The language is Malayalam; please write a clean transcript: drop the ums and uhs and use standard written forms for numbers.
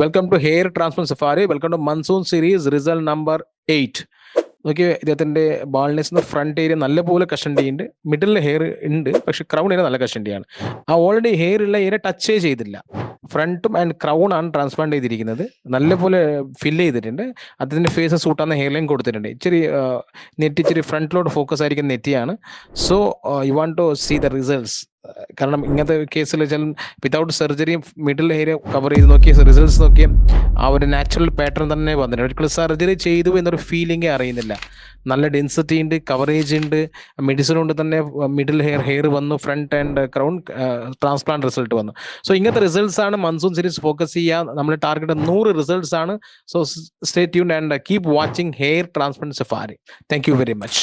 Welcome to hair transplant safari. Welcome to monsoon series result number 8. നോക്കിയ ഇദ്ദേഹത്തിന്റെ ബാൾനെസ് ഫ്രണ്ട് ഏരിയ നല്ലപോലെ കഷണ്ടി ഉണ്ട്, മിഡിൽ ഹെയർ ഉണ്ട്, പക്ഷെ ക്രൗൺ ഏരിയ നല്ല കഷണ്ടിയാണ്. ആ ഓൾറെഡി ഹെയർ ഉള്ള ഏരിയ ടച്ചേ ചെയ്തില്ല. ഫ്രണ്ടും ആൻഡ് ക്രൗൺ ആണ് ട്രാൻസ്പ്ലാന്റ് ചെയ്തിരിക്കുന്നത്. നല്ലപോലെ ഫില്ല് ചെയ്തിട്ടുണ്ട്. അദ്ദേഹത്തിന്റെ ഫേസ് സൂട്ടാകുന്ന ഹെയർ ലൈൻ കൊടുത്തിട്ടുണ്ട്. ഇച്ചിരി നെറ്റ് ഇച്ചിരി ഫ്രണ്ടിലോട്ട് ഫോക്കസ് ആയിരിക്കുന്ന നെറ്റിയാണ്. So you want to see the results. കാരണം ഇങ്ങനത്തെ കേസിൽ വെച്ചാൽ വിതൗട്ട് സർജറിയും മിഡിൽ ഏരിയ കവർ ചെയ്ത് നോക്കിയ റിസൾട്ട്സ് നോക്കിയ ആ ഒരു നാച്ചുറൽ പാറ്റേൺ തന്നെ വന്നിട്ടുണ്ട്. ഒരിക്കലും സർജറി ചെയ്തു എന്നൊരു ഫീലിംഗേ അറിയുന്നില്ല. നല്ല ഡെൻസിറ്റി ഉണ്ട്, കവറേജ് ഉണ്ട്, മെഡിസിൻ കൊണ്ട് തന്നെ മിഡിൽ ഹെയർ വന്നു, front and crown transplant result വന്നു. സോ ഇങ്ങനത്തെ റിസൾട്ട്സ് ആണ് മൺസൂൺ സീരീസ് ഫോക്കസ് ചെയ്യുക. നമ്മുടെ ടാർഗറ്റ് 100 റിസൾട്ട്സ് ആണ്. So stay tuned and keep watching hair transplant safari. Thank you very much.